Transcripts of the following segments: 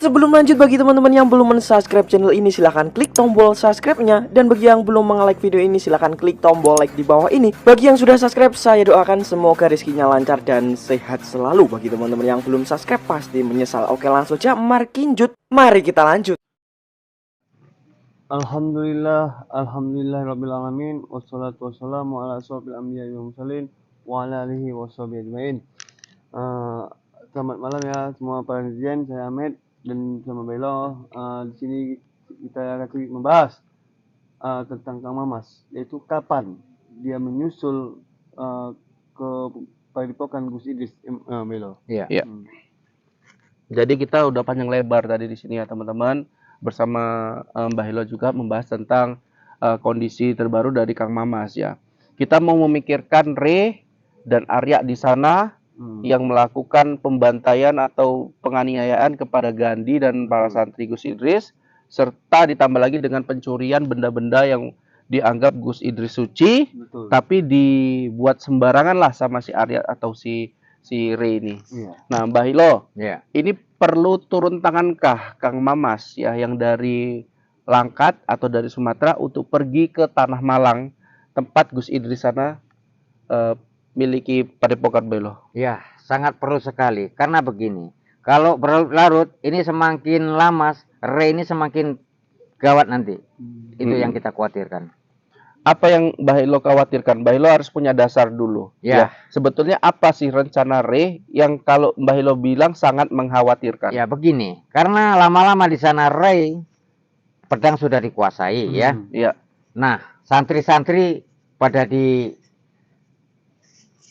Sebelum lanjut, bagi teman-teman yang belum mensubscribe channel ini, silahkan klik tombol subscribe-nya. Dan bagi yang belum nge-like video ini, silahkan klik tombol like di bawah ini. Bagi yang sudah subscribe, saya doakan semoga rezekinya lancar dan sehat selalu. Bagi teman-teman yang belum subscribe, pasti menyesal. Oke, langsung aja, mari kita lanjut. Alhamdulillahirabbil alamin, wassalatu wassalamu ala asyrofil anbiya'i wal mursalin wa ala alihi washabihi ajmain. Selamat malam ya semua para netizen, saya Ahmed dan sama Belo. Di sini kita akan membahas tentang Kang Mamas, yaitu kapan dia menyusul ke Padepokan Gus Idris, Belo. Iya. Jadi kita udah panjang lebar tadi di sini ya teman-teman, bersama Mbah Hilo juga membahas tentang kondisi terbaru dari Kang Mamas ya. Kita mau memikirkan Re dan Arya di sana yang melakukan pembantaian atau penganiayaan kepada Gandhi dan para santri Gus Idris, serta ditambah lagi dengan pencurian benda-benda yang dianggap Gus Idris suci. Betul. Tapi dibuat sembarangan lah sama si Arya atau si Re ini. Iya. Nah, Mbah Hilo, Ya. ini perlu turun tangankah Kang Mamas ya yang dari Langkat atau dari Sumatera untuk pergi ke Tanah Malang, tempat Gus Idris sana miliki Padepokan Belo? Ya, sangat perlu sekali. Karena begini, kalau berlarut-larut ini semakin lama, ini semakin gawat nanti. Itu yang kita khawatirkan. Apa yang Mbah Hilo khawatirkan? Mbah Hilo harus punya dasar dulu. Ya. Sebetulnya apa sih rencana Re yang kalau Mbah Hilo bilang sangat mengkhawatirkan? Ya begini, karena lama-lama di sana pedang sudah dikuasai ya. Iya. Nah, santri-santri pada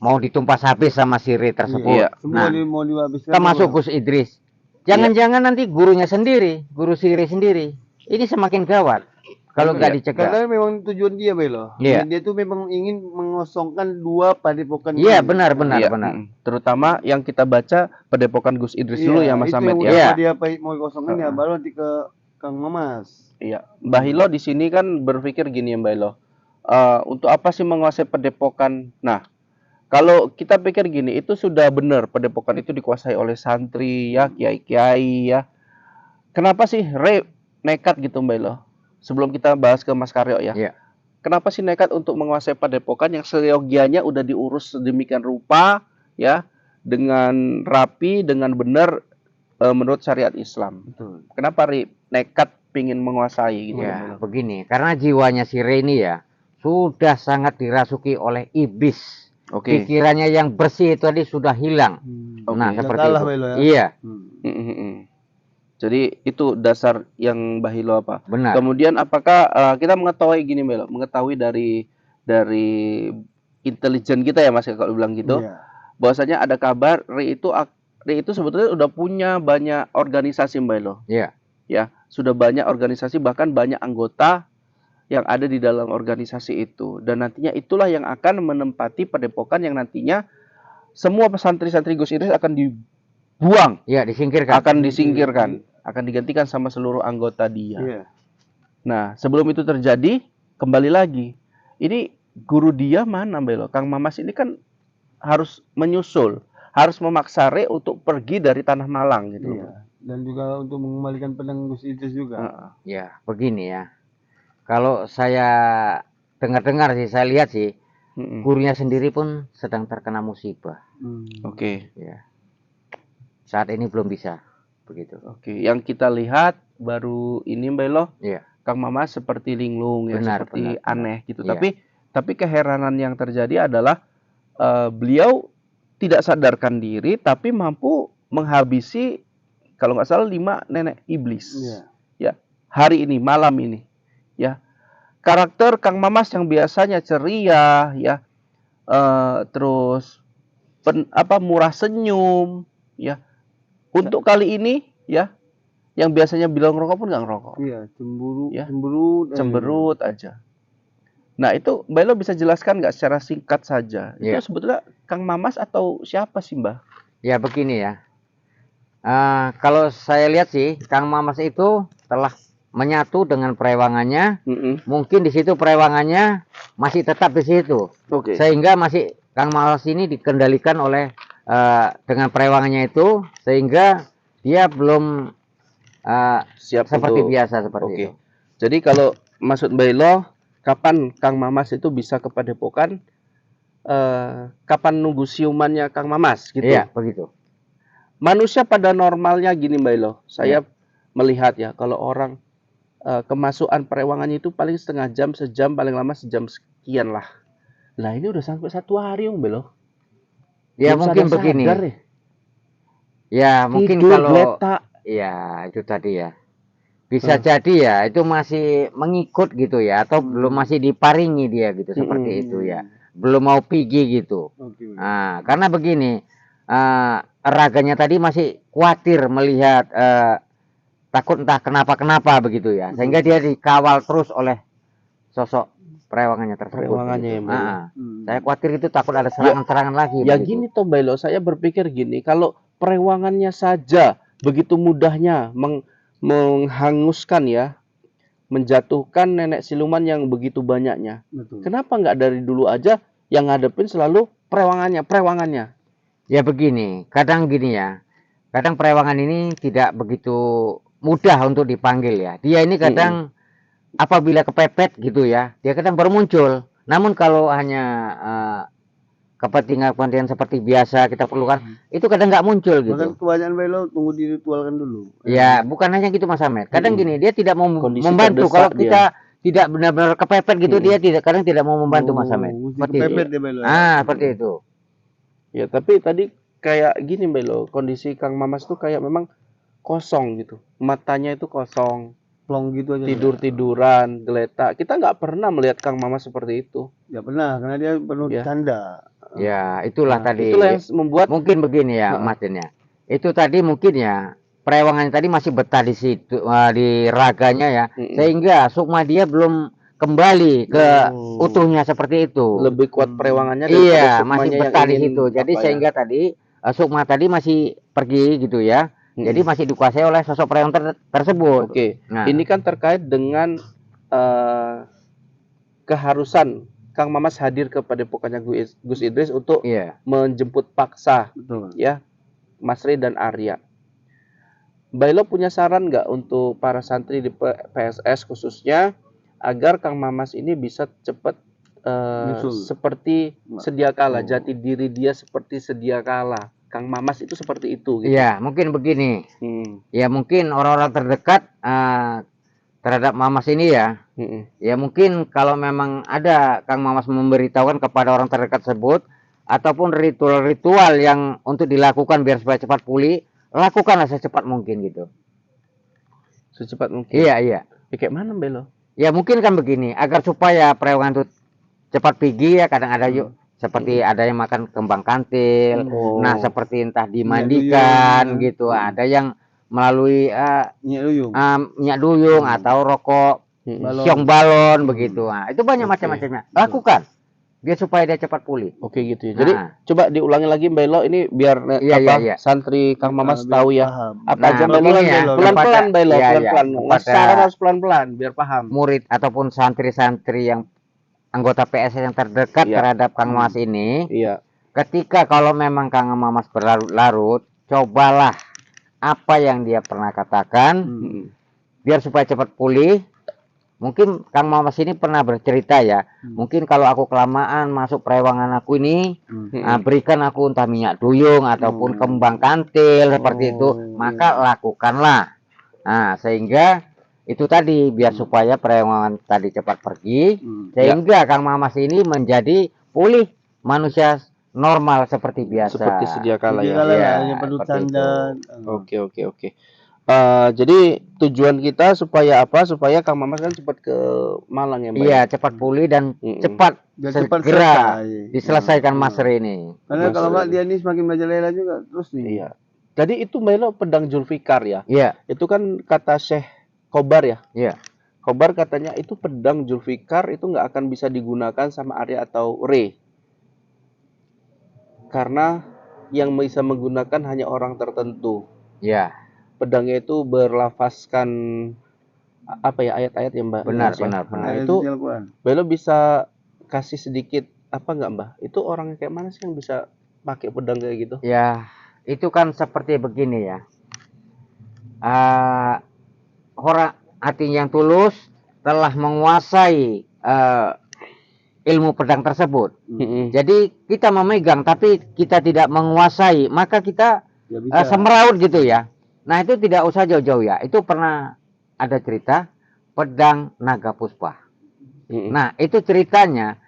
mau ditumpas habis sama si Re tersebut. Iya. Semua Nah, mau dihabiskan. termasuk Gus Idris. Jangan-jangan nanti gurunya sendiri, guru si Re sendiri. Ini semakin gawat kalau nggak dicegah. Karena memang tujuan dia, Belo. Iya. Dia tuh memang ingin mengosongkan dua padepokan. Iya, ini. benar. Terutama yang kita baca Padepokan Gus Idris dulu ya Mas itu Ahmed yang ya. udah dia mau kosongkan ya, baru nanti ke Kang Mamas. Iya, Mbah Hilo di sini kan berpikir gini ya Mbah Hilo. Untuk apa sih menguasai Padepokan? Nah, kalau kita pikir gini, itu sudah benar Padepokan itu dikuasai oleh santri ya, kiai-kiai ya. Kenapa sih Re nekat gitu Mbah Hilo? Sebelum kita bahas ke Mas Karyo ya. Iya. Kenapa sih nekat untuk menguasai Padepokan yang seyogianya udah diurus sedemikian rupa ya, dengan rapi, dengan benar menurut syariat Islam. Betul. Kenapa Re nekat pingin menguasai gitu? Ya, begini, karena jiwanya si Re ini ya sudah sangat dirasuki oleh iblis. Oke. Pikirannya yang bersih itu tadi sudah hilang. Nah, Oke. seperti Kalah, itu. Belo, ya? Iya, Jadi itu dasar yang Mbah Hilo apa? benar. Kemudian apakah kita mengetahui gini Mbah Hilo, mengetahui dari intelijen kita ya Mas kalau bilang gitu, Iya. bahwasanya ada kabar Re itu sebetulnya udah punya banyak organisasi Mbah Hilo. Iya. Ya, sudah banyak organisasi, bahkan banyak anggota yang ada di dalam organisasi itu, dan nantinya itulah yang akan menempati padepokan yang nantinya semua pesantri-santri Gus Idris akan dibuang, Iya, disingkirkan. akan disingkirkan, akan digantikan sama seluruh anggota dia. Iya. Nah, sebelum itu terjadi, kembali lagi, ini guru dia mana Belo? Kang Mamas ini kan harus menyusul, harus memaksa Re untuk pergi dari Tanah Malang gitu. Iya. Dan juga untuk mengembalikan pedang Gus Idris juga. Ya, begini ya. Kalau saya dengar-dengar sih, saya lihat sih, gurunya sendiri pun sedang terkena musibah. Oke. Ya. Saat ini belum bisa begitu. Oke, yang kita lihat baru ini Belo, Iya. Kang Mamas seperti linglung ya, Benar, seperti benar. aneh gitu. Iya. Tapi keheranan yang terjadi adalah beliau tidak sadarkan diri, tapi mampu menghabisi kalau nggak salah 5 nenek iblis. Iya. Ya, hari ini, malam ini, ya. Karakter Kang Mamas yang biasanya ceria, ya, terus murah senyum, ya. Untuk kali ini, ya, yang biasanya bilang ngerokok pun nggak ngerokok. Iya, cemburu, Ya. cemberut. Aja. Nah, itu Mbak Elo bisa jelaskan nggak secara singkat saja? Iya. Itu sebetulnya Kang Mamas atau siapa sih Mbah? Ya begini ya. Kalau saya lihat sih, Kang Mamas itu telah menyatu dengan perewangannya. Mungkin di situ perewangannya masih tetap di situ. Oke. Sehingga masih Kang Mamas ini dikendalikan oleh dengan perewangannya itu, sehingga dia belum Siap seperti untuk biasa seperti Oke. itu. Jadi kalau maksud Bailo, kapan Kang Mamas itu bisa ke Padepokan? Kapan nunggu siumannya Kang Mamas gitu? Iya, begitu. Manusia pada normalnya gini Bailo, saya Iya. melihat ya kalau orang kemasukan perewangannya itu paling setengah jam, sejam, paling lama sejam sekian lah. Lah ini udah sampai 1 hari Om Bailo. Ya Belum mungkin sadar-sadar begini. ya. Ya mungkin Tidur, kalau geletak. ya itu tadi ya. Bisa Hmm. jadi ya itu masih mengikut gitu ya atau belum masih diparingi dia gitu seperti itu ya. Belum mau pergi gitu. Oke. Nah, karena begini, raganya tadi masih khawatir melihat takut entah kenapa-kenapa begitu ya. Sehingga dia dikawal terus oleh sosok perewangannya tersebut. Perewangannya Begitu. ya, Mbak. Saya khawatir itu takut ada serangan-serangan lagi. Ya begitu. gini Tom Bailo, saya berpikir gini, kalau perewangannya saja begitu mudahnya menghanguskan ya, menjatuhkan nenek siluman yang begitu banyaknya. Betul. Kenapa nggak dari dulu aja yang ngadepin selalu perewangannya? Ya begini, kadang gini ya. Kadang perewangan ini tidak begitu mudah untuk dipanggil ya. Dia ini kadang apabila kepepet gitu ya, dia kadang baru muncul. Namun kalau hanya kepentingan seperti biasa kita perlukan, itu kadang nggak muncul gitu. Bahkan kebanyakan Bailo tunggu diritualkan dulu. Ya, bukan hanya gitu Mas Ahmed. Kadang gini, dia tidak mau Kondisi membantu. terdesak Kalau dia. kita tidak benar-benar kepepet gitu, dia kadang tidak mau membantu Mas Ahmed. Mesti Seperti itu. kepepet dia Bailo. Seperti itu. Ya tapi tadi kayak gini Bailo, kondisi Kang Mamas tuh kayak memang kosong gitu. Matanya itu kosong, Plong gitu aja. tidur-tiduran, geletak. Kita nggak pernah melihat Kang Mamas seperti itu. Ya pernah, karena dia penuh Ya. canda. Ya, itulah tadi. Itulah yang membuat Mungkin begini ya, Mas Den ya. Itu tadi mungkin ya perewangannya tadi masih betah di situ di raganya ya, sehingga sukma dia belum kembali ke utuhnya seperti itu. lebih kuat perewangannya daripada Iya, sukmanya masih yang betah di ingin situ. Jadi apa ya. sehingga tadi sukma tadi masih pergi gitu ya. Jadi masih dikuasai oleh sosok perewang tersebut. Oke, Nah, ini kan terkait dengan keharusan Kang Mamas hadir ke Padepokannya Gus Idris untuk iya. menjemput paksa Betul. ya Mas Rey dan Arya. Bailo punya saran nggak untuk para santri di PSS khususnya agar Kang Mamas ini bisa cepat seperti sedia kala, jati diri dia seperti sedia kala. Kang Mamas itu seperti itu. Gitu. Iya, mungkin begini. Ya mungkin orang-orang terdekat terhadap Mamas ini ya. Ya mungkin kalau memang ada Kang Mamas memberitahukan kepada orang terdekat tersebut ataupun ritual-ritual yang untuk dilakukan biar supaya cepat pulih, lakukanlah secepat mungkin gitu. Secepat mungkin. Iya. Ya, kayak mana Belo? Ya mungkin kan begini, agar supaya perewangan itu cepat pergi ya kadang ada yuk seperti ada yang makan kembang kantil. Nah, seperti entah dimandikan gitu. Ada yang melalui minyak duyung atau rokok siong balon begitu. Nah, itu banyak macam-macamnya. Lakukan biar supaya dia cepat pulih. Oke gitu ya. Jadi coba diulangi lagi Mbak Elo ini biar santri Kang Mamas tahu ya. Apa aja Mbak Elo ya. Pelan-pelan Mbak Elo, pelan-pelan. Secara harus pelan-pelan biar paham. Murid ataupun santri-santri yang anggota PSS yang terdekat terhadap Kang Mamas ini. Iya. Ketika kalau memang Kang Mamas berlarut-larut, cobalah apa yang dia pernah katakan biar supaya cepat pulih. Mungkin Kang Mamas ini pernah bercerita ya. Mungkin kalau aku kelamaan masuk perewangan aku ini, berikan aku entah minyak duyung ataupun kembang kantil seperti itu, maka lakukanlah. Nah, sehingga itu tadi biar supaya perewangan tadi cepat pergi, sehingga Kang Mamas ini menjadi pulih manusia normal seperti biasa. Seperti sedia kala ya. Hanya penuh canda. Oke. Jadi tujuan kita supaya apa? Supaya Kang Mamas kan cepat ke Malang ya Mbak? Iya, cepat pulih dan cepat segera diselesaikan Mas Rey ini. Karena kalau nggak dia ini semakin merajalela juga terus nih. Iya. Jadi itu Mbak Elo pedang Zulfikar ya? Iya. Itu kan kata Syekh Kobar ya? Iya. Kobar katanya itu pedang Zulfikar itu nggak akan bisa digunakan sama Arya atau Rey. Karena yang bisa menggunakan hanya orang tertentu. Iya. Pedangnya itu berlafazkan apa ya ayat-ayat ya Mbak? Benar. Nah, itu Belo bisa kasih sedikit apa nggak Mbak? Itu orang kayak mana sih yang bisa pakai pedang kayak gitu? Ya, itu kan seperti begini ya. hati yang tulus telah menguasai ilmu pedang tersebut. Jadi kita memegang tapi kita tidak menguasai, maka kita Ya bisa. semeraut gitu ya. Nah itu tidak usah jauh-jauh ya. Itu pernah ada cerita pedang naga puspa. Nah itu ceritanya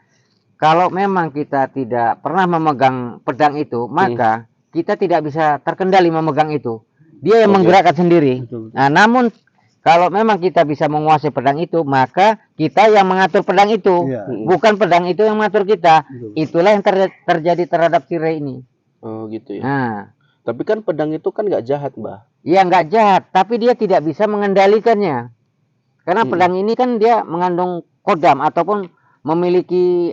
kalau memang kita tidak pernah memegang pedang itu, maka kita tidak bisa terkendali memegang itu. Dia yang menggerakkan sendiri. Betul. Nah namun kalau memang kita bisa menguasai pedang itu, maka kita yang mengatur pedang itu, Iya. bukan pedang itu yang mengatur kita. Betul. Itulah yang terjadi terhadap si Ray ini. Oh gitu ya. Nah, Tapi kan pedang itu kan nggak jahat, Mbah. ya nggak jahat, tapi dia tidak bisa mengendalikannya. Karena pedang ini kan dia mengandung kodam ataupun memiliki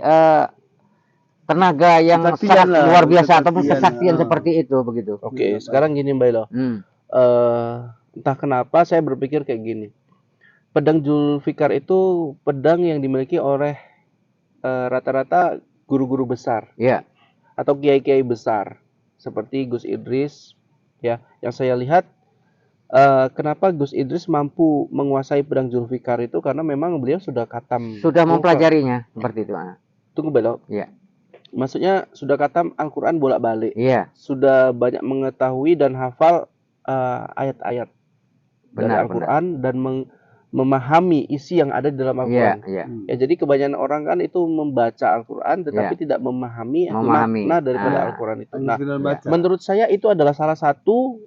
tenaga yang Kesaktian sangat lah, luar biasa ataupun kesaktian. kesaktian seperti itu begitu. Oke, sekarang gini Mbak Ilo. Entah kenapa saya berpikir kayak gini. Pedang Zulfikar itu pedang yang dimiliki oleh rata-rata guru-guru besar Iya, atau kiai-kiai besar seperti Gus Idris ya. Yang saya lihat kenapa Gus Idris mampu menguasai pedang Zulfikar itu karena memang beliau sudah khatam. sudah mempelajarinya seperti itu. Tunggu Mbak Ilo. Iya, Maksudnya sudah khatam Al-Quran bolak-balik. iya, Sudah banyak mengetahui dan hafal ayat-ayat dari benar, Al-Quran dan memahami isi yang ada di dalam iya, Al-Quran. iya. Ya, jadi kebanyakan orang kan itu membaca Al-Quran tetapi tidak memahami makna daripada Al-Quran itu. Nah, menurut saya itu adalah salah satu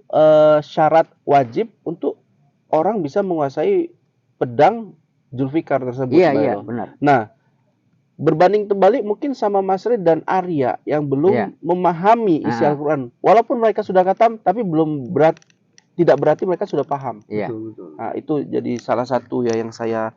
syarat wajib untuk orang bisa menguasai pedang Zulfikar tersebut. Iya, Mbak iya, Elo. benar. Nah, berbanding terbalik mungkin sama Mas Rid dan Arya yang belum memahami isi Al-Quran. Walaupun mereka sudah khatam, tapi tidak berarti mereka sudah paham. Iya. Betul. Nah, itu jadi salah satu ya yang saya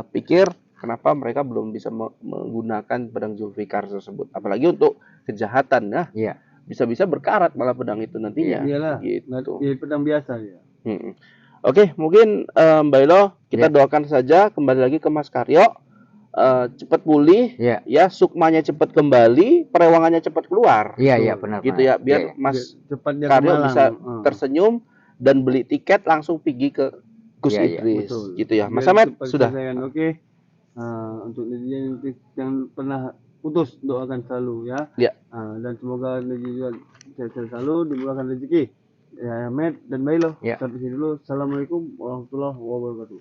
pikir kenapa mereka belum bisa menggunakan pedang Zulfikar tersebut. Apalagi untuk kejahatan ya. Iya. Bisa-bisa berkarat malah pedang itu nantinya. Iyalah. Gitu. Ya, pedang biasa ya. Oke, mungkin Mbak Ilo kita doakan saja kembali lagi ke Mas Karyo. Cepat pulih, ya sukmanya cepat kembali, perewangannya cepat keluar. Iya, iya, benar. Gitu ya, biar Mas Karyo bisa tersenyum dan beli tiket langsung pergi ke Gus Idris, gitu ya. Mas Ahmed sudah. Oke. Untuk netizen yang pernah putus, doakan selalu ya. Dan semoga netizen sehat selalu, dimurahkan rezeki. Ya, Ahmed dan Bailo. Sampai sini dulu. Assalamualaikum warahmatullahi wabarakatuh.